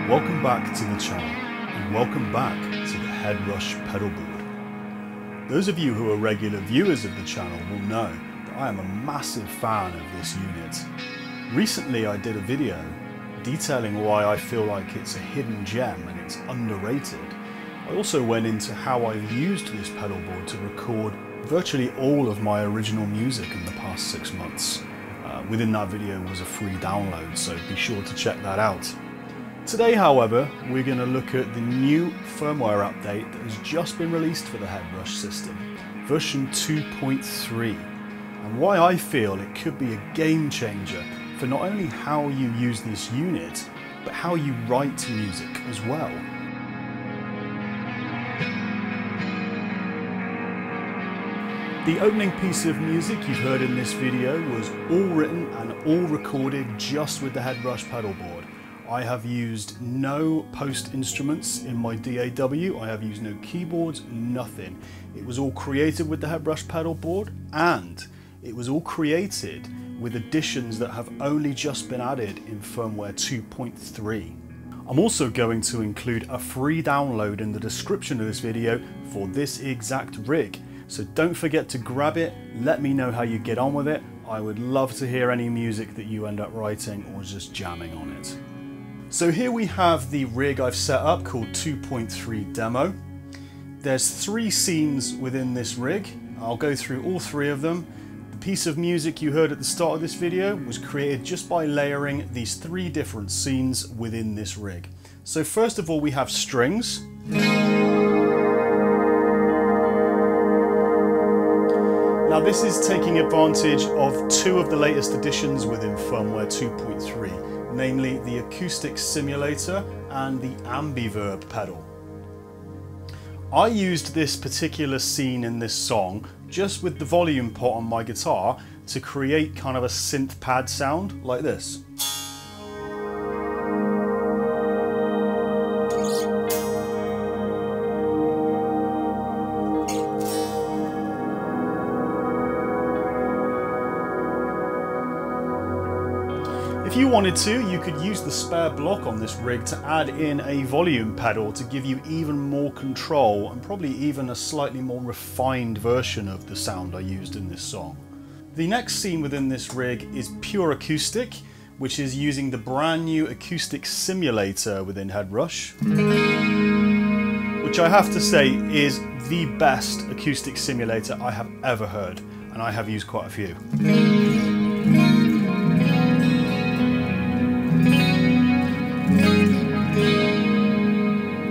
Welcome back to the channel, and welcome back to the Headrush Pedalboard. Those of you who are regular viewers of the channel will know that I am a massive fan of this unit. Recently I did a video detailing why I feel like it's a hidden gem and it's underrated. I also went into how I've used this pedalboard to record virtually all of my original music in the past 6 months. Within that video was a free download, so be sure to check that out. Today, however, we're going to look at the new firmware update that has just been released for the Headrush system, version 2.3, and why I feel it could be a game changer for not only how you use this unit, but how you write music as well. The opening piece of music you've heard in this video was all written and all recorded just with the Headrush pedalboard. I have used no post instruments in my DAW, I have used no keyboards, nothing. It was all created with the Headrush pedalboard, and it was all created with additions that have only just been added in firmware 2.3. I'm also going to include a free download in the description of this video for this exact rig. So don't forget to grab it, let me know how you get on with it. I would love to hear any music that you end up writing or just jamming on it. So here we have the rig I've set up called 2.3 Demo. There's 3 scenes within this rig. I'll go through all 3 of them. The piece of music you heard at the start of this video was created just by layering these 3 different scenes within this rig. So first of all we have strings. Now this is taking advantage of 2 of the latest additions within firmware 2.3. Namely the Acoustic Simulator and the Ambiverb pedal. I used this particular scene in this song just with the volume pot on my guitar to create kind of a synth pad sound like this. If you wanted to, you could use the spare block on this rig to add in a volume pedal to give you even more control and probably even a slightly more refined version of the sound I used in this song. The next scene within this rig is pure acoustic, which is using the brand new Acoustic Simulator within Headrush, which I have to say is the best acoustic simulator I have ever heard, and I have used quite a few.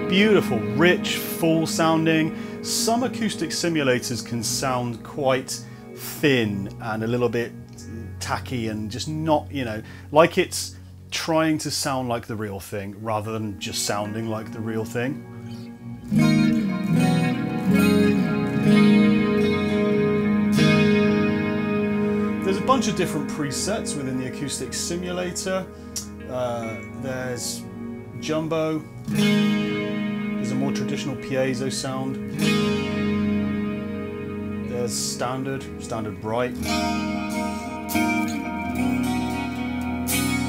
Beautiful, rich, full sounding. Some acoustic simulators can sound quite thin and a little bit tacky and just not, you know, like it's trying to sound like the real thing rather than just sounding like the real thing. There's a bunch of different presets within the Acoustic Simulator. There's Jumbo. There's a more traditional piezo sound. There's standard bright.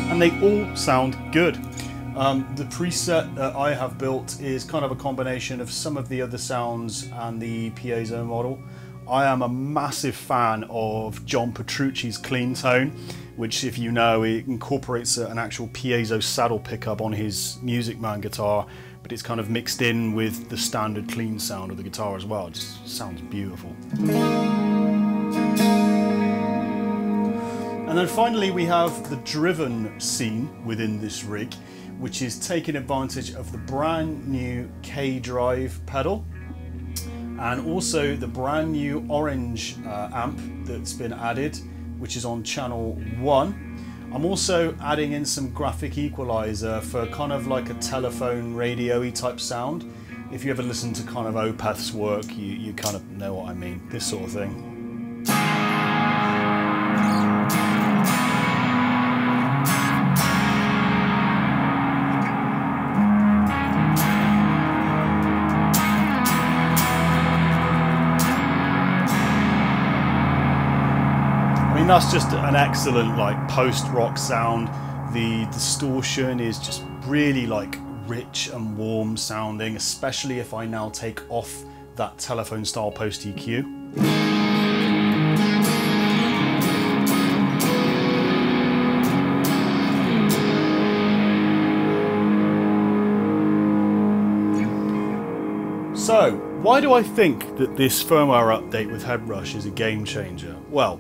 And they all sound good. The preset that I have built is kind of a combination of some of the other sounds and the piezo model. I am a massive fan of John Petrucci's clean tone, which, if you know, it incorporates an actual piezo saddle pickup on his Music Man guitar, but it's kind of mixed in with the standard clean sound of the guitar as well. It just sounds beautiful. And then finally we have the driven scene within this rig, which is taking advantage of the brand new K-Drive pedal and also the brand new orange amp that's been added, which is on channel 1. I'm also adding in some graphic equalizer for kind of like a telephone radio-y type sound. If you ever listen to kind of Opeth's work, you kind of know what I mean, this sort of thing. That's just an excellent like post-rock sound. The distortion is just really like rich and warm sounding, especially if I now take off that telephone style post EQ. So, why do I think that this firmware update with Headrush is a game changer? Well,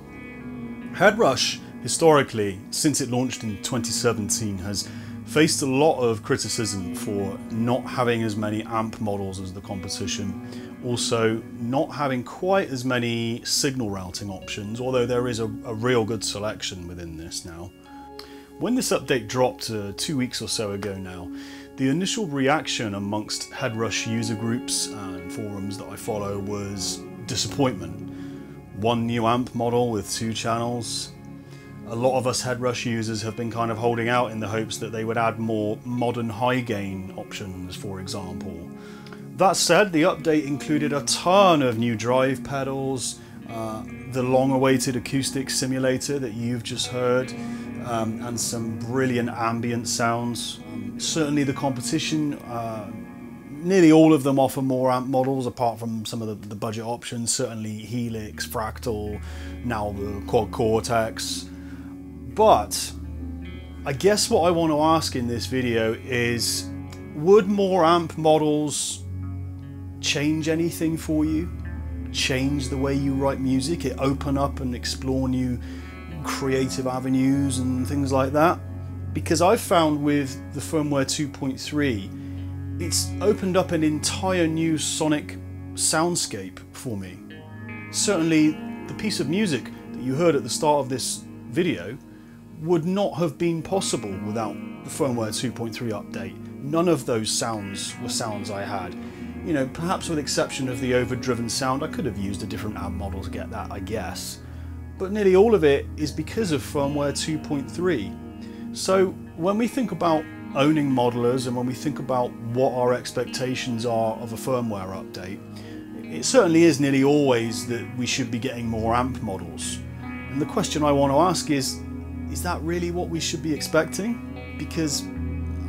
Headrush, historically, since it launched in 2017, has faced a lot of criticism for not having as many amp models as the competition, also not having quite as many signal routing options, although there is a real good selection within this now. When this update dropped 2 weeks or so ago now, the initial reaction amongst Headrush user groups and forums that I follow was disappointment. One new amp model with 2 channels. A lot of us Headrush users have been kind of holding out in the hopes that they would add more modern high gain options, for example. That said, the update included a ton of new drive pedals, the long-awaited Acoustic Simulator that you've just heard, and some brilliant ambient sounds. Certainly the competition, nearly all of them offer more amp models apart from some of the budget options, certainly Helix, Fractal, now the Quad Cortex. But I guess what I want to ask in this video is, would more amp models change anything for you? Change the way you write music? It open up and explore new creative avenues and things like that? Because I've found with the firmware 2.3, it's opened up an entire new sonic soundscape for me. Certainly the piece of music that you heard at the start of this video would not have been possible without the firmware 2.3 update. None of those sounds were sounds I had. You know, perhaps with the exception of the overdriven sound, I could have used a different amp model to get that, I guess. But nearly all of it is because of firmware 2.3. So when we think about owning modelers and when we think about what our expectations are of a firmware update, it certainly is nearly always that we should be getting more amp models. And the question I want to ask is that really what we should be expecting? Because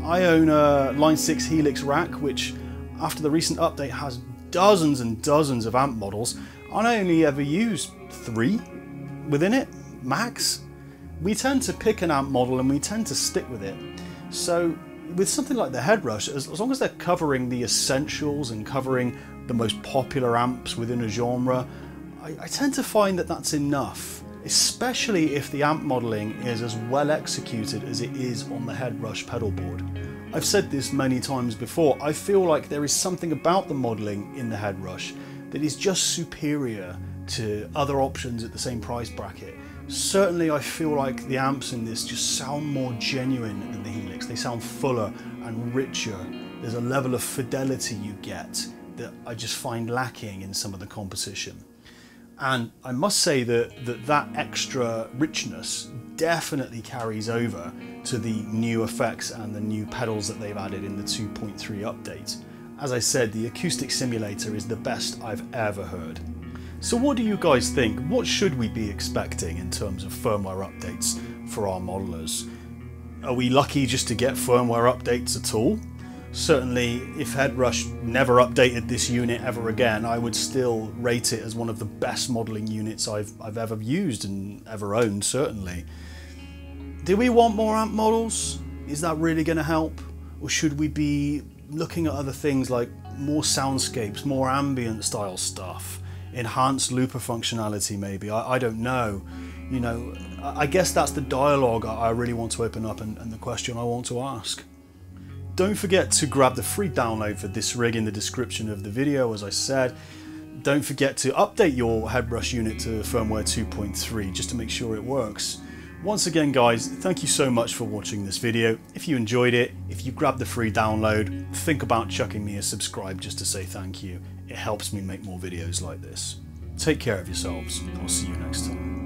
I own a Line 6 Helix rack, which after the recent update has dozens and dozens of amp models, and I only ever use 3 within it, max. We tend to pick an amp model and we tend to stick with it. So with something like the Headrush, as long as they're covering the essentials and covering the most popular amps within a genre, I tend to find that that's enough, especially if the amp modeling is as well executed as it is on the Headrush pedalboard. I've said this many times before, I feel like there is something about the modeling in the Headrush that is just superior to other options at the same price bracket. Certainly I feel like the amps in this just sound more genuine than the Helix. They sound fuller and richer. There's a level of fidelity you get that I just find lacking in some of the competition. And I must say that extra richness definitely carries over to the new effects and the new pedals that they've added in the 2.3 update. As I said, the Acoustic Simulator is the best I've ever heard. So what do you guys think? What should we be expecting in terms of firmware updates for our modelers? Are we lucky just to get firmware updates at all? Certainly, if Headrush never updated this unit ever again, I would still rate it as one of the best modelling units I've ever used and ever owned, certainly. Do we want more amp models? Is that really going to help? Or should we be looking at other things like more soundscapes, more ambient style stuff, enhanced looper functionality maybe? I don't know. You know, I guess that's the dialogue I really want to open up and the question I want to ask. Don't forget to grab the free download for this rig in the description of the video, as I said. Don't forget to update your Headrush unit to firmware 2.3 just to make sure it works. Once again guys, thank you so much for watching this video. If you enjoyed it, if you grabbed the free download, think about chucking me a subscribe just to say thank you. It helps me make more videos like this. Take care of yourselves. I'll see you next time.